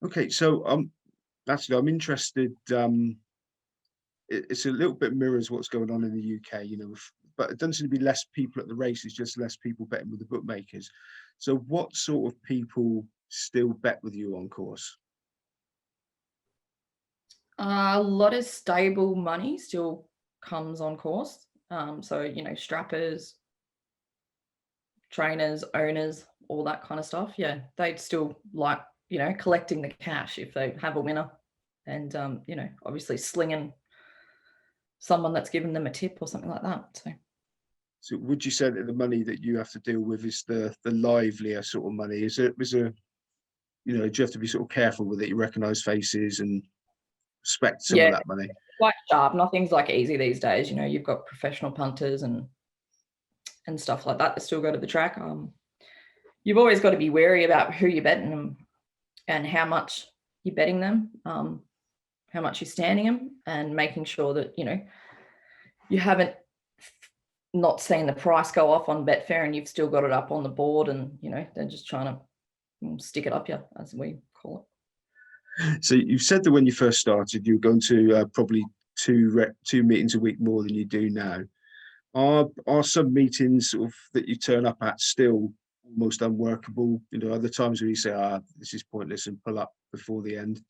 Okay, so actually, I'm interested. It's a little bit mirrors what's going on in the UK, but it doesn't seem to be less people at the races, just less people betting with the bookmakers. So, what sort of people still bet with you on course? A lot of stable money still comes on course. So, strappers, trainers, owners, all that kind of stuff. Yeah, they'd still like, collecting the cash if they have a winner and, obviously slinging someone that's given them a tip or something like that. So, So, would you say that the money that you have to deal with is the livelier sort of money? Do you have to be sort of careful with it? You recognise faces and respect some of yeah, that money. quite sharp. Nothing's like easy these days. You've got professional punters and stuff like that still go to the track. You've always got to be wary about who you're betting them and how much you're betting them, how much you're standing them, and making sure that you haven't not seen the price go off on Betfair and you've still got it up on the board, and they're just trying to stick it up you, as we call it. So, you said that when you first started, you were going to probably two meetings a week more than you do now. Are some meetings sort of that you turn up at still almost unworkable? Other times where you say, this is pointless and pull up before the end.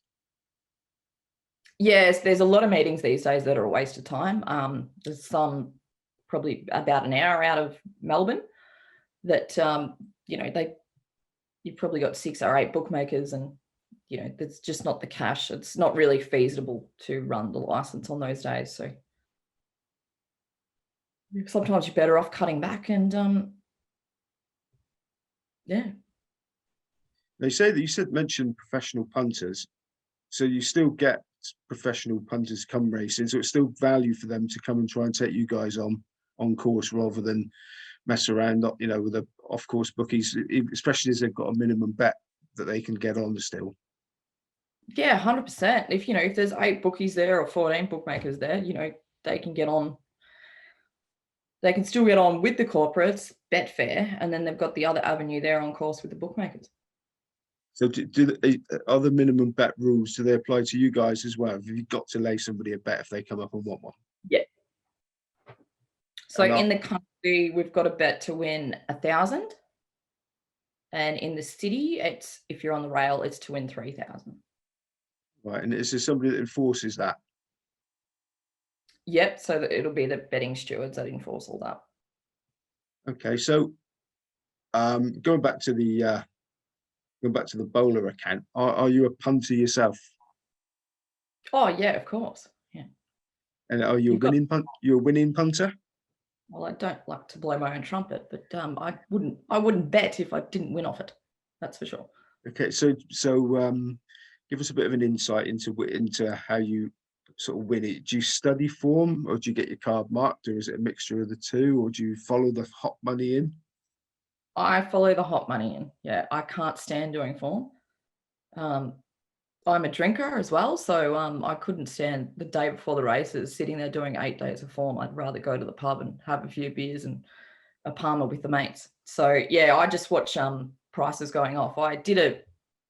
Yes, there's a lot of meetings these days that are a waste of time. There's some probably about an hour out of Melbourne that they you've probably got 6 or 8 bookmakers, and that's just not the cash. It's not really feasible to run the license on those days. So sometimes you're better off cutting back and yeah. They say that mentioned professional punters, so you still get professional punters come racing, so it's still value for them to come and try and take you guys on course rather than mess around, not with the off course bookies, especially as they've got a minimum bet that they can get on still. Yeah, 100%. If there's 8 bookies there or 14 bookmakers there, they can get on. They can still get on with the corporates, Betfair, and then they've got the other avenue there on course with the bookmakers. So, are the minimum bet rules, do they apply to you guys as well? Have you got to lay somebody a bet if they come up and want one? Yeah. So And in the country, we've got a bet to win 1,000, and in the city, it's if you're on the rail, it's to win 3,000. right, and is there somebody that enforces that? Yep. So that it'll be the betting stewards that enforce all that. Okay, so going back to the bowler account, are you a punter yourself? Oh yeah, of course. Yeah. And are you a You've got. You're a winning punter? Well, I don't like to blow my own trumpet, but I wouldn't bet if I didn't win off it. That's for sure. Okay, so give us a bit of an insight into how you sort of win it. Do you study form, or do you get your card marked, or is it a mixture of the two, or do you follow the hot money in? I follow the hot money in. Yeah, I can't stand doing form. Um, I'm a drinker as well, so I couldn't stand the day before the races sitting there doing 8 days of form. I'd rather go to the pub and have a few beers and a palmer with the mates. So yeah, I just watch prices going off. I did a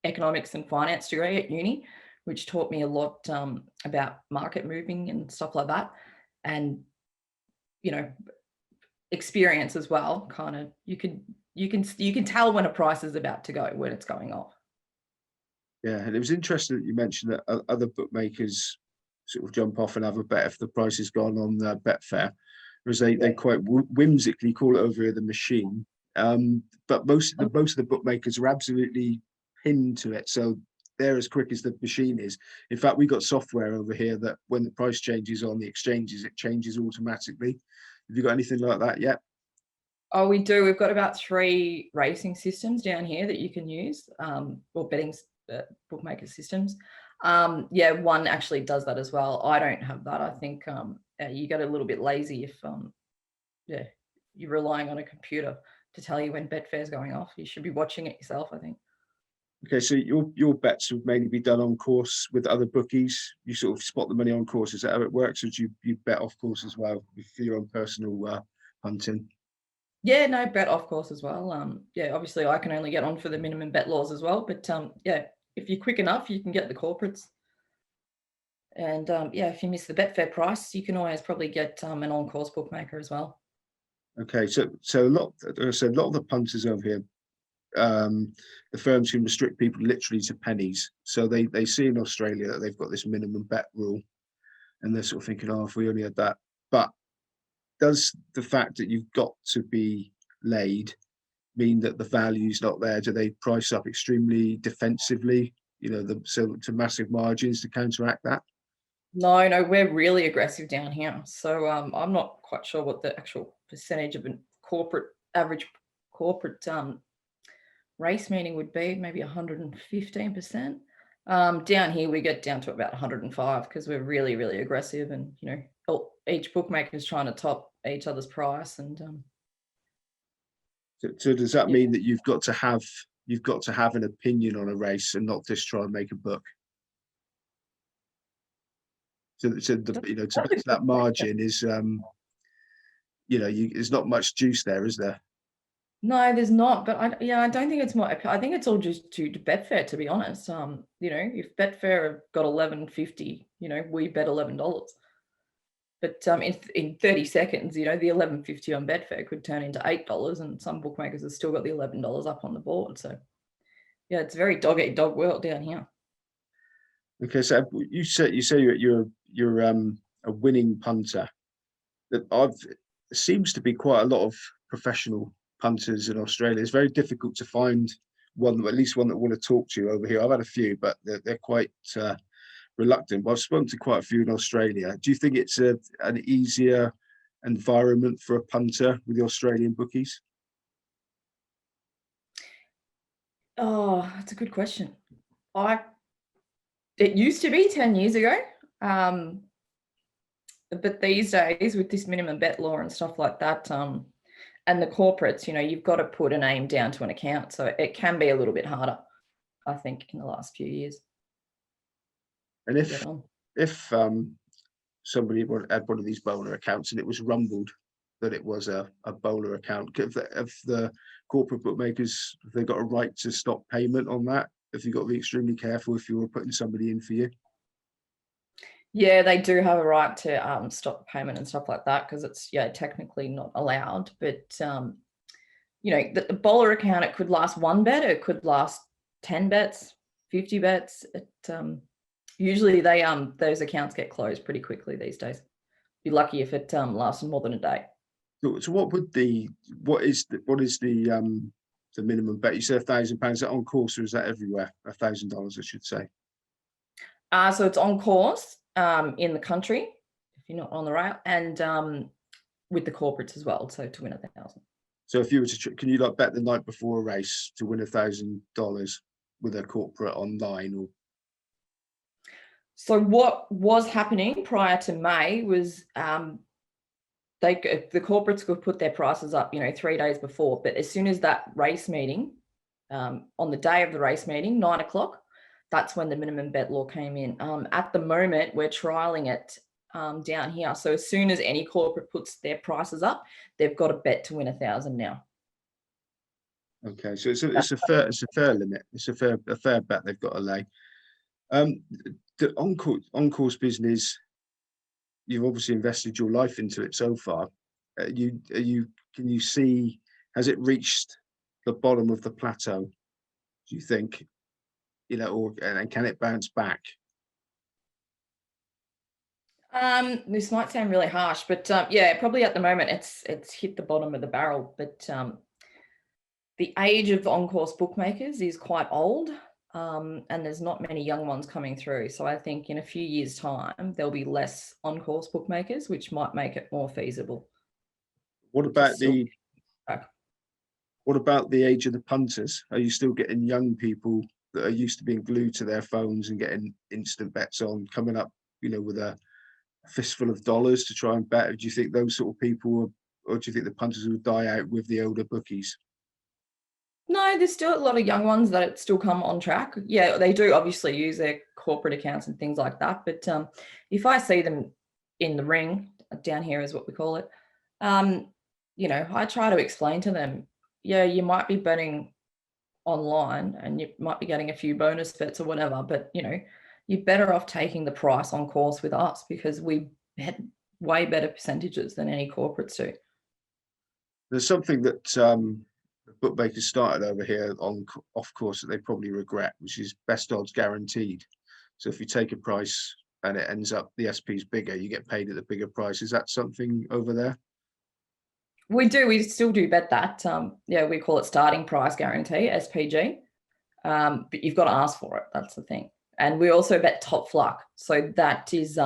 economics and finance degree at uni, which taught me a lot about market moving and stuff like that, and you know experience as well. Kind of you can tell when a price is about to go, when it's going off. Yeah, and it was interesting that you mentioned that other bookmakers sort of jump off and have a bet if the price has gone on Betfair, whereas they Yeah. quite whimsically call it over here the machine. But most of the bookmakers are absolutely pinned to it, so they're as quick as the machine is. In fact, we got software over here that when the price changes on the exchanges, it changes automatically. Have you got anything like that yet? Oh, we do. We've got about 3 racing systems down here that you can use, or bookmaker systems. Yeah, one actually does that as well. I don't have that. I think you get a little bit lazy if yeah, you're relying on a computer to tell you when Betfair's going off. You should be watching it yourself, I think. Okay, so your bets would mainly be done on course with other bookies. You sort of spot the money on course. Is that how it works, or do you bet off course as well for your own personal hunting? Yeah, no, bet off course as well. Yeah, obviously I can only get on for the minimum bet laws as well, but yeah, if you're quick enough, you can get the corporates. And yeah, if you miss the Betfair price, you can always probably get an on-course bookmaker as well. Okay, so a lot, as I said, a lot of the punters over here, the firms can restrict people literally to pennies. So they see in Australia that they've got this minimum bet rule, and they're sort of thinking, oh, if we only had that. But does the fact that you've got to be laid mean that the value's not there? Do they price up extremely defensively, so to massive margins to counteract that? No, we're really aggressive down here. So I'm not quite sure what the actual percentage of a average corporate race meeting would be, maybe 115%. Down here, we get down to about 105 because we're really, really aggressive, and each bookmaker is trying to top each other's price. And so does that mean that you've got to have an opinion on a race and not just try and make a book? So that margin is there's not much juice there, is there? No, there's not. But I don't think it's more. I think it's all just to Betfair, to be honest. If Betfair have got 11.50, we bet $11. But in 30 seconds, the 11.50 on Betfair could turn into $8, and some bookmakers have still got the $11 up on the board. So yeah, it's a very dog eat dog world down here. Okay, so you say you're a winning punter. That there seems to be quite a lot of professional punters in Australia. It's very difficult to find at least one that want to talk to you over here. I've had a few, but they're quite reluctant. But I've spoken to quite a few in Australia. Do you think it's an easier environment for a punter with the Australian bookies? Oh, that's a good question. It used to be 10 years ago. But these days, with this minimum bet law and stuff like that, and the corporates, you've got to put a name down to an account. So it can be a little bit harder, I think, in the last few years. And if somebody had one of these bowler accounts and it was rumbled that it was a bowler account, if the corporate bookmakers, if they got a right to stop payment on that, if you've got to be extremely careful if you were putting somebody in for you? Yeah, they do have a right to stop payment and stuff like that, because it's technically not allowed. But the bowler account, it could last one bet, it could last 10 bets, 50 bets. Usually those accounts get closed pretty quickly these days. Be lucky if it lasts more than a day. So what is the minimum bet? You said £1,000. Is that on course, or is that everywhere? $1,000, I should say. So it's on course in the country, if you're not on the rail, and with the corporates as well. So to win $1,000. So if you were to, can you bet the night before a race to win $1,000 with a corporate online? Or so what was happening prior to May was the corporates could put their prices up, 3 days before. But as soon as that race meeting, on the day of the race meeting, 9 o'clock, that's when the minimum bet law came in. At the moment, we're trialing it down here. So as soon as any corporate puts their prices up, they've got a bet to win 1,000 now. Okay, so it's a fair limit. It's a fair bet they've got to lay. The on-course business, you've obviously invested your life into it so far. Can you see, has it reached the bottom of the plateau, do you think? And can it bounce back? This might sound really harsh, but probably at the moment it's hit the bottom of the barrel. But the age of on-course bookmakers is quite old, and there's not many young ones coming through. So I think in a few years' time there'll be less on-course bookmakers, which might make it more feasible. What about the age of the punters? Are you still getting young people that are used to being glued to their phones and getting instant bets on, coming up, with a fistful of dollars to try and bet? Do you think those sort of people, or do you think the punters will die out with the older bookies? No, there's still a lot of young ones that still come on track. Yeah, they do obviously use their corporate accounts and things like that. But if I see them in the ring, down here is what we call it, I try to explain to them, you might be betting online, and you might be getting a few bonus bets or whatever, but you know, you're better off taking the price on course with us because we had way better percentages than any corporates do. There's something that bookmakers started over here on off course that they probably regret, which is best odds guaranteed. So if you take a price and it ends up the SP's bigger, you get paid at the bigger price. Is that something over there? We still do bet that. Yeah, we call it starting price guarantee, SPG. But you've got to ask for it. That's the thing. And we also bet top fluck. So that is,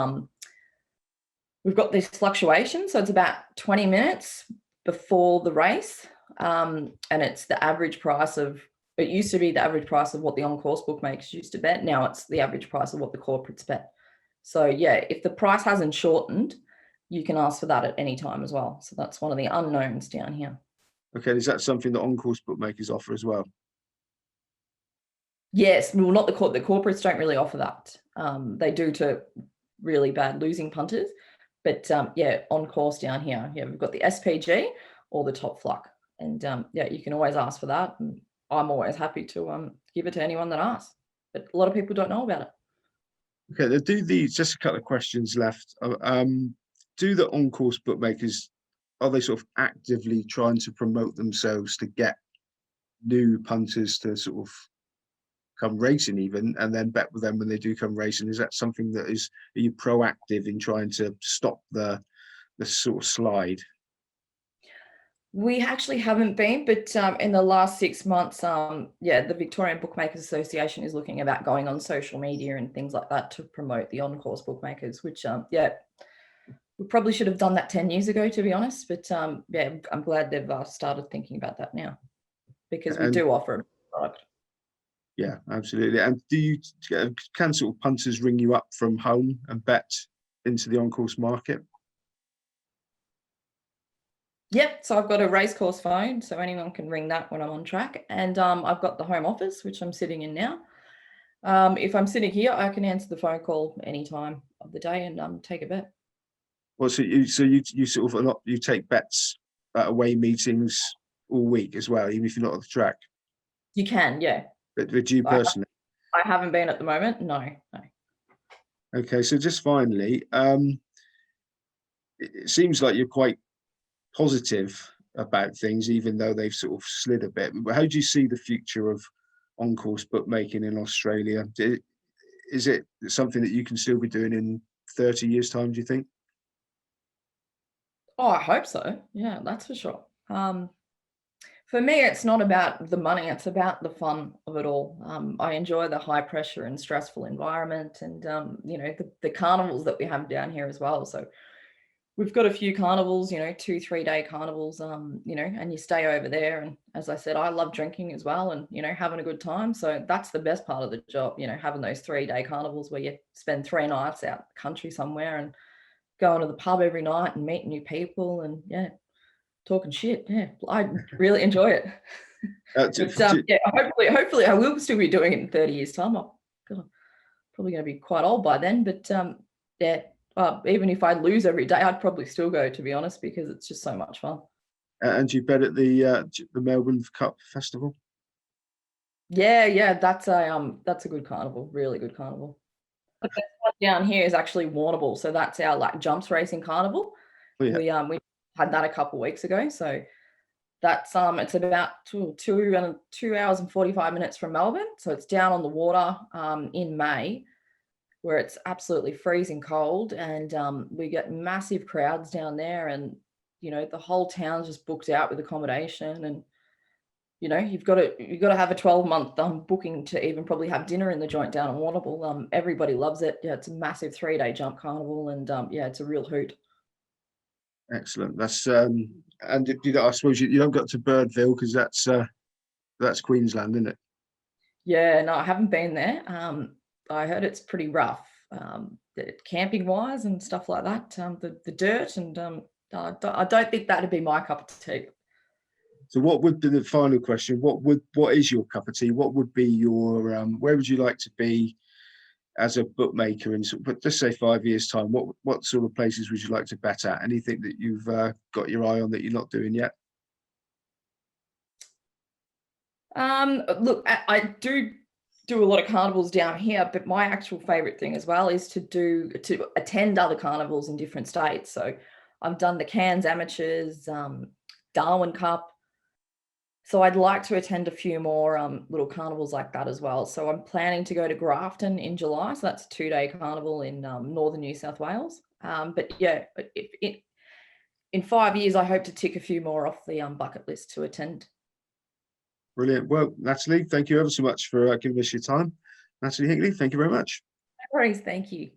we've got this fluctuation. So it's about 20 minutes before the race. And it's the average price of, it used to be the average price of what the on-course bookmakers used to bet. Now it's the average price of what the corporates bet. So yeah, if the price hasn't shortened, you can ask for that at any time as well. So that's one of the unknowns down here. Okay, is that something that on-course bookmakers offer as well? Yes, well, not the corporates don't really offer that. They do to really bad losing punters, but yeah, on course down here, yeah, we've got the SPG or the top fluck, and yeah, you can always ask for that, and I'm always happy to give it to anyone that asks. But a lot of people don't know about it. Okay, they do these. Just a couple of questions left. Do the on-course bookmakers, are they sort of actively trying to promote themselves to get new punters to sort of come racing even, and then bet with them when they do come racing? Is that something that are you proactive in trying to stop the sort of slide? We actually haven't been, but in the last 6 months, yeah, the Victorian Bookmakers Association is looking about going on social media and things like that to promote the on-course bookmakers, which, yeah, we probably should have done that 10 years ago, to be honest. But yeah, I'm glad they've started thinking about that now because we do offer a product. Yeah, absolutely. And do you can sort of punters ring you up from home and bet into the on-course market? Yep, so I've got a Racecourse phone, so anyone can ring that when I'm on track. And I've got the home office, which I'm sitting in now. If I'm sitting here, I can answer the phone call any time of the day and take a bet. Well, so you sort of a lot, you take bets at away meetings all week as well, even if you're not on the track. You can, yeah. But with you personally? I haven't been at the moment. No. Okay, so just finally, it seems like you're quite positive about things, even though they've sort of slid a bit. But how do you see the future of on-course bookmaking in Australia? Is it something that you can still be doing in 30 years' time, do you think? Oh, I hope so. Yeah, that's for sure. For me, it's not about the money, it's about the fun of it all. I enjoy the high pressure and stressful environment and, you know, the carnivals that we have down here as well. So we've got a few carnivals, you know, 2-3 day carnivals, you know, and you stay over there. And as I said, I love drinking as well and, you know, having a good time. So that's the best part of the job, you know, having those 3-day carnivals where you spend 3 nights out the country somewhere and going to the pub every night and meeting new people and, yeah, talking shit. Yeah, I really enjoy it. But, yeah, hopefully I will still be doing it in 30 years' time. I'm probably going to be quite old by then. But yeah, even if I lose every day, I'd probably still go, to be honest, because it's just so much fun. And you bet at the Melbourne Cup Festival? Yeah, that's a good carnival, really good carnival. The best one down here is actually Warrnambool, so that's our like jumps racing carnival. Oh, yeah. We had that a couple of weeks ago, so that's it's about 2 hours and 45 minutes from Melbourne, so it's down on the water in May, where it's absolutely freezing cold, and we get massive crowds down there, and you know the whole town's just booked out with accommodation, and you know you've got to have a 12-month booking to even probably have dinner in the joint down in Warrnambool. Everybody loves it. Yeah, it's a massive 3-day jump carnival, and yeah, it's a real hoot. Excellent. That's and I suppose you don't got to Birdville because that's Queensland, isn't it? Yeah, no, I haven't been there. I heard it's pretty rough, camping wise and stuff like that. The dirt and I don't think that'd be my cup of tea. So what would be the final question? What is your cup of tea? What would be your where would you like to be as a bookmaker in but just say 5 years time? What sort of places would you like to bet at? Anything that you've got your eye on that you're not doing yet? Look, I do a lot of carnivals down here, but my actual favorite thing as well is to attend other carnivals in different states. So I've done the Cairns Amateurs, Darwin Cup. So I'd like to attend a few more little carnivals like that as well. So I'm planning to go to Grafton in July. So that's a 2-day carnival in northern New South Wales. But yeah, in 5 years, I hope to tick a few more off the bucket list to attend. Brilliant. Well, Natalie, thank you ever so much for giving us your time. Natalie Hinkley, thank you very much. No worries, thank you.